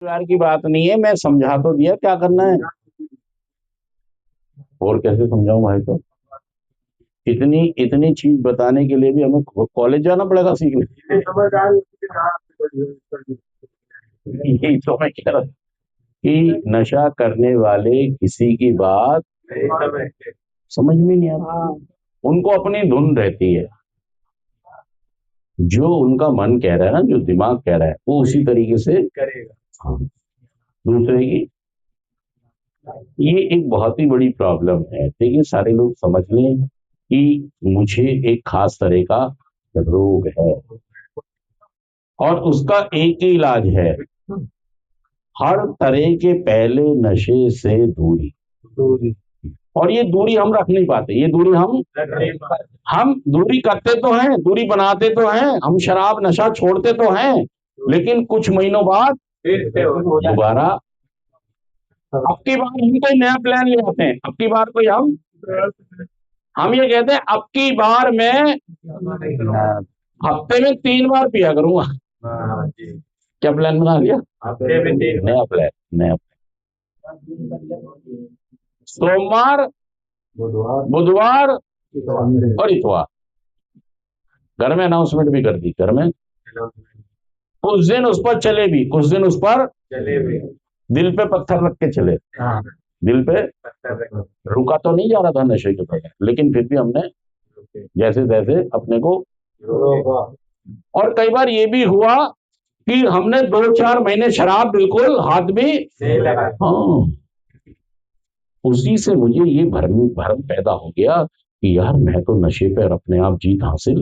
प्यार की बात नहीं है, मैं समझा तो दिया, क्या करना है। और कैसे समझाऊं भाई, तो इतनी इतनी चीज बताने के लिए भी हमें कॉलेज जाना पड़ेगा सीखने। यही तो मैं कह रहा हूं कि नशा करने वाले किसी की बात समझ में नहीं आता, उनको अपनी धुन रहती है, जो उनका मन कह रहा है ना, जो दिमाग कह रहा है वो उसी तरीके से करेगा। हाँ, दूसरे की, ये एक बहुत ही बड़ी प्रॉब्लम है। देखिए, सारे लोग समझ लें कि मुझे एक खास तरह का रोग है और उसका एक ही इलाज है, हर तरह के पहले नशे से दूरी। और ये दूरी हम रख नहीं पाते, ये दूरी हम दूरी करते तो हैं, दूरी बनाते तो हैं, हम शराब नशा छोड़ते तो हैं, लेकिन कुछ महीनों बाद दोबारा। अब की बार हम कोई नया प्लान ले आते हैं, अब की बार कोई हम ये कहते हैं अब की बार मैं हफ्ते में 3 बार पिया करूंगा। क्या प्लान बना लिया, नया प्लान, नया प्लान। सोमवार, बुधवार और इतवार घर में अनाउंसमेंट भी कर दी, घर में कुछ दिन उस पर चले भी, कुछ दिन उस पर दिल पे पत्थर रख के चले। दिल पे रुका तो नहीं जा रहा था नशे के बगैर, लेकिन फिर भी हमने जैसे तैसे अपने को। और कई बार ये भी हुआ कि हमने 2-4 महीने शराब बिल्कुल हाथ भी नहीं लगाया। हाँ, उसी से मुझे ये भरम भरम पैदा हो गया कि यार मैं तो नशे पर अपने आप जीत हासिल,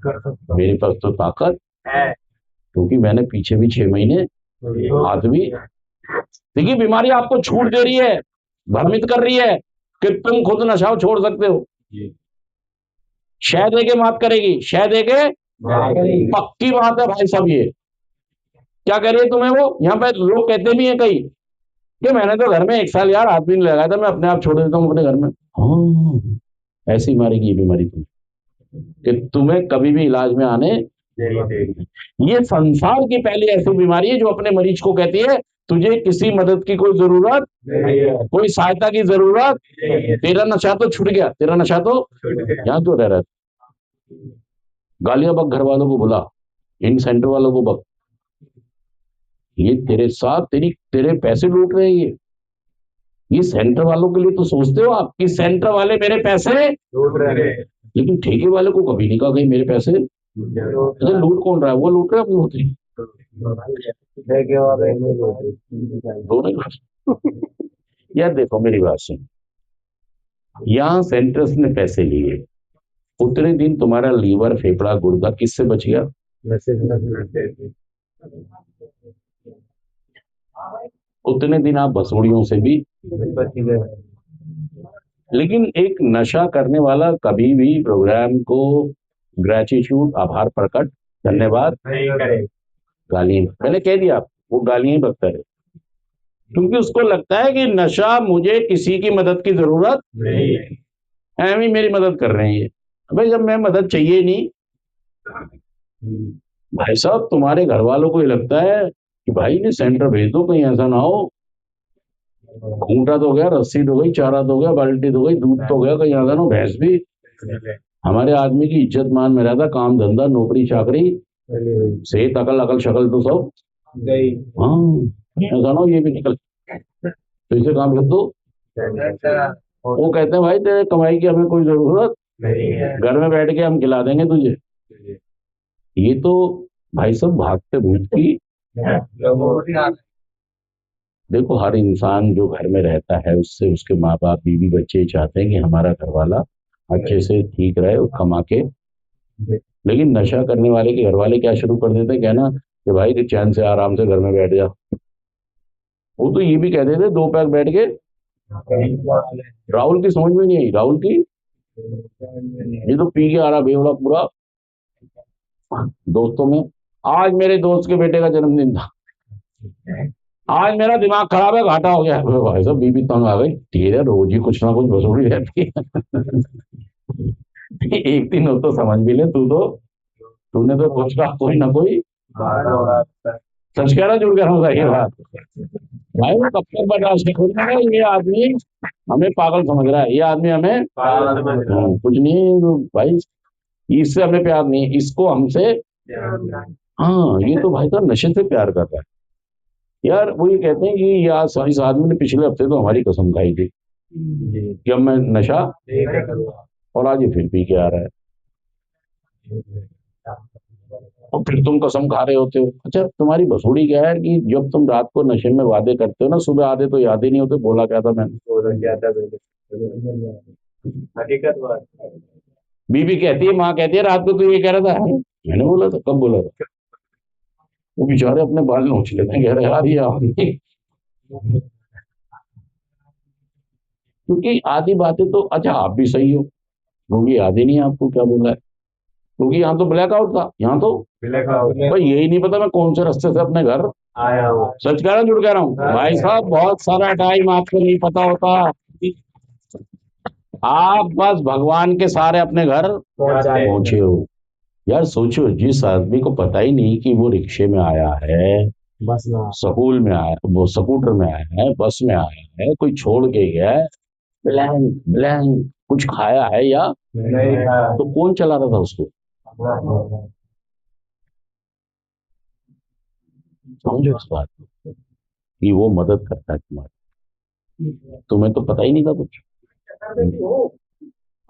मेरे पास तो ताकत है, क्योंकि मैंने पीछे भी 6 महीने हाथ भी। देखिए, बीमारी आपको छूट दे रही है, भ्रमित कर रही है कि तुम खुद नशा छोड़ सकते हो। शह दे के मात करेगी, शह दे के पक्की बात है भाई साहब। ये क्या कह रही है तुम्हें, वो यहाँ पे लोग कहते भी हैं कई कि मैंने तो घर में 1 साल यार हाथ भी नहीं लगाया था, मैं अपने आप छोड़ देता हूँ अपने घर में। हाँ, ऐसी मारेगी ये बीमारी तुम्हें कि तुम्हें कभी भी इलाज में आने। ये संसार की पहली ऐसी बीमारी है जो अपने मरीज को कहती है तुझे किसी मदद की कोई जरूरत, कोई सहायता की जरूरत, तेरा नशा तो छूट गया, तेरा नशा तो यहाँ तो रह रहा है। गालियां बक घर वालों को, बुला इन सेंटर वालों को बक, ये तेरे साथ तेरे पैसे लूट रहे हैं ये सेंटर वालों के लिए तो सोचते हो आप कि सेंटर वाले मेरे पैसे लूट रहे हैं, लेकिन ठेके वाले को कभी नहीं कहा गई मेरे पैसे अच्छा लूट कौन रहा है, वो लूट रहा है, लूट रही दोनों। यार देखो मेरी बात सुन, यहाँ सेंटर्स ने पैसे लिए, उतने दिन तुम्हारा लीवर फेफड़ा गुर्दा किससे बच गया, उतने दिन आप बसूड़ियों से भी बच गए। लेकिन एक नशा करने वाला कभी भी प्रोग्राम को ग्रेटिट्यूड, आभार प्रकट, धन्यवाद नहीं करे, गालियां, मैंने कह दिया वो गालियां ही बकता है, क्योंकि उसको लगता है कि नशा, मुझे किसी की मदद की जरूरत नहीं है, भी मेरी मदद कर रहे हैं ये। भाई जब मैं मदद चाहिए नहीं, भाई साहब तुम्हारे घर वालों को ये लगता है कि भाई ने सेंटर भेज दो, कहीं ऐसा ना हो खूंटा तो हो गया, रस्सी तो गई, चारा तो हो गया, बाल्टी तो गई, दूध तो गया, कहीं ऐसा ना हो भैंस भी। हमारे आदमी की इज्जत मान में रहता, काम धंधा नौकरी चाकरी सेहत अकल अकल शकल तो सब गई। हाँ, ऐसा ना हो ये भी निकल, तो इसे काम कर दो। वो कहते हैं भाई तेरे कमाई की हमें कोई जरूरत नहीं है, घर में बैठ के हम खिला देंगे तुझे। ये तो भाई साहब भागते भूत की। देखो, हर इंसान जो घर में रहता है उससे उसके माँ बाप बीवी बच्चे ही चाहते हैं कि हमारा घर वाला अच्छे से ठीक रहे और कमा के। लेकिन नशा करने वाले के घर वाले क्या शुरू कर देते हैं, कहना कि भाई चैन से आराम से घर में बैठ जा। वो तो ये भी कह देते 2 पैक बैठ के, राहुल की समझ में नहीं आई, राहुल की ये तो पी के आ रहा बेवड़ा पूरा दोस्तों में। आज मेरे दोस्त के बेटे का जन्मदिन था, आज मेरा दिमाग खराब है, घाटा हो गया। भाई साहब बीबी तंग आ गई, ठीक है रोज ही कुछ ना कुछ बसूड़ी रहती है। एक दिन हो तो समझ भी ले, तूने तो कुछ का कोई ना कोई। सच कह रहा जुड़ कर रहा ये बात भाई। वो कब तक बर्दाश्त करेगा? ये आदमी हमें पागल समझ रहा है, ये आदमी हमें कुछ नहीं तो भाई, इससे हमें प्यार नहीं है, इसको हमसे। हाँ, ये तो भाई साहब नशे से प्यार कर रहा है यार। वो ये कहते हैं कि यार इस आदमी ने पिछले हफ्ते तो हमारी कसम खाई थी कि अब मैं नशा, और आज ये फिर पी के आ रहा है, और फिर तुम कसम खा रहे होते हो। अच्छा, तुम्हारी बसूड़ी क्या है कि जब तुम रात को नशे में वादे करते हो ना, सुबह आधे तो याद ही नहीं होते, बोला क्या था मैंने, हकीकत बात। बीबी कहती है, माँ कहती है, रात को तो ये कह रहा था। मैंने बोला था, कब बोला था? वो बेचारे अपने बाल नोच लेते हैं, कह रहे यार ये आदमी। क्योंकि आधी बातें तो, अच्छा आप भी सही हो, क्योंकि याद ही नहीं है आपको क्या बोला है, क्योंकि यहाँ तो ब्लैकआउट था, यहाँ तो भाई यही नहीं पता मैं कौन से रास्ते से अपने घर आया हूँ। सच कह रहा हूँ, जुड़ कह रहा हूँ भाई साहब, बहुत सारा टाइम आपको नहीं पता होता। आप बस भगवान के सारे अपने घर पहुंचे हो। यार सोचो, जिस आदमी को पता ही नहीं कि वो रिक्शे में आया है, बस में, स्कूल में आया, वो स्कूटर में आया है, बस में आया है, कोई छोड़ के गया है, ब्लैंक ब्लैंक, कुछ खाया है या नहीं खाया, तो कौन चला रहा था उसको? समझो इस बात को कि वो मदद करता है तुम्हारी, तुम्हें तो पता ही नहीं था कुछ।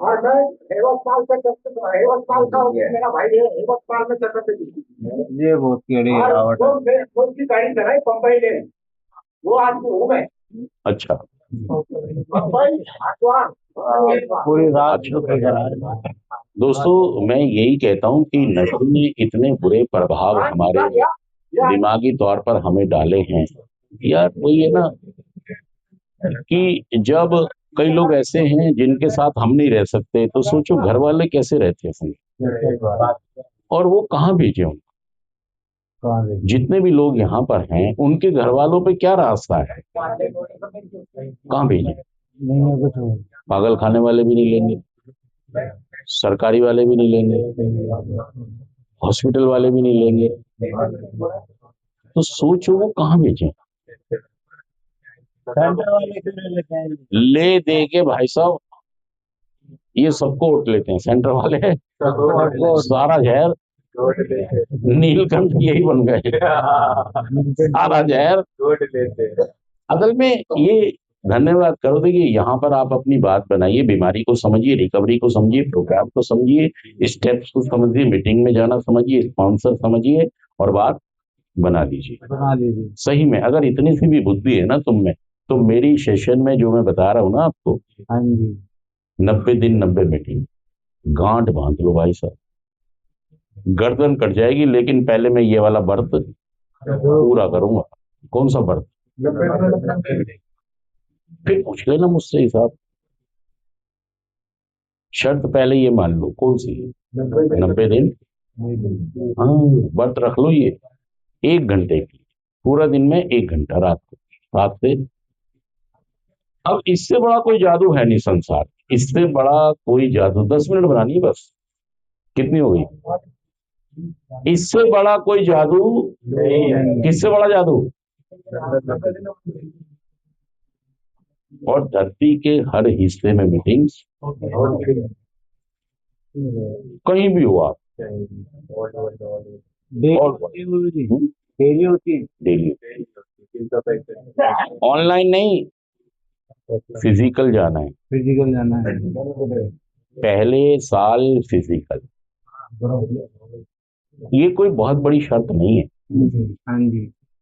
और मैं हेवतपाल से हेवतपाल का मेरा भाई है, हेवतपाल में चक्कर ये बहुत कीड़ी गिरावट है। उसकी गाड़ी चलाई बम्बई ले, वो आदमी हूँ मैं। अच्छा, बम्बई हरिद्वार पूरी रात। दोस्तों मैं यही कहता हूँ कि नशे ने इतने बुरे प्रभाव हमारे दिमागी तौर पर हमें डाले हैं यार। वही है ना कि जब कई लोग ऐसे हैं जिनके साथ हम नहीं रह सकते, तो सोचो घर वाले कैसे रहते हैं, और वो कहाँ भेजे उनको? जितने भी लोग यहाँ पर हैं उनके घर वालों पे क्या रास्ता है, कहाँ भेजे? पागल खाने वाले भी नहीं लेंगे, सरकारी वाले भी नहीं लेंगे, हॉस्पिटल वाले भी नहीं लेंगे, तो सोचो वो कहाँ भेजे? ले दे के भाई साहब ये सबको उठ लेते हैं सेंटर वाले, सारा जहर नीलकंठ यही बन गए, सारा जहर। असल में ये, धन्यवाद करो, देखिए यहाँ पर आप अपनी बात बनाइए, बीमारी को समझिए, रिकवरी को समझिए, प्रोग्राम को समझिए, स्टेप्स को समझिए, मीटिंग में जाना समझिए, स्पॉन्सर समझिए, और बात बना लीजिए। सही में अगर इतनी सी भी बुद्धि है ना तुम में, तो मेरी सेशन में जो मैं बता रहा हूँ ना आपको, 90 दिन 90 मीटिंग, गांठ बांध लो भाई साहब, गर्दन कट जाएगी, लेकिन पहले मैं ये वाला व्रत पूरा करूंगा। कौन सा व्रत? फिर पूछ लेना मुझसे हिसाब। शर्त पहले ये मान लो, कौन सी? 90 दिन। हाँ, व्रत रख लो ये 1 घंटे की, पूरा दिन में 1 घंटा रात को 7 से। अब इससे बड़ा कोई जादू है नहीं संसार, इससे बड़ा कोई जादू, 10 मिनट बनानी है बस, कितनी हो गई? इससे बड़ा कोई जादू नहीं है। किससे बड़ा जादू? और धरती के हर हिस्से में मीटिंग्स, कहीं भी हो आप, डेली होती है, डेली, ऑनलाइन नहीं, फिजिकल जाना है, पहले साल फिजिकल। ये कोई बहुत बड़ी शर्त नहीं है।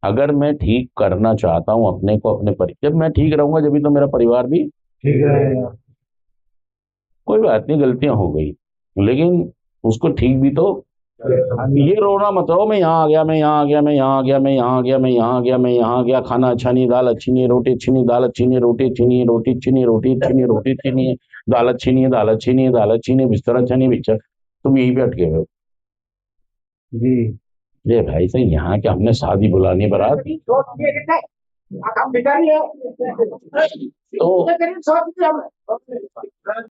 अगर मैं ठीक करना चाहता हूं अपने को, अपने जब मैं ठीक रहूंगा जब तो मेरा परिवार भी ठीक रहेगा। कोई बात नहीं, गलतियां हो गई, लेकिन उसको ठीक भी तो, ये रोना मत हो, मैं यहाँ आ गया, मैं यहाँ आ गया, मैं यहाँ आ गया, मैं यहाँ आ गया, मैं यहाँ आ गया, मैं यहाँ आ गया, खाना अच्छा नहीं, दाल अच्छी नहीं, रोटी अच्छी नहीं, दाल अच्छी नहीं, रोटी अच्छी नहीं, रोटी अच्छी नहीं, रोटी अच्छी नहीं, रोटी अच्छी नहीं है, दाल अच्छी नहीं है, दाल अच्छी नहीं है, दाल अच्छी नहीं, बिस्तर अच्छा नहीं, बिस्तर, तुम यहीं पे अटके हो जी। ये भाई साहब यहाँ क्या हमने शादी बुलानी बारात, तो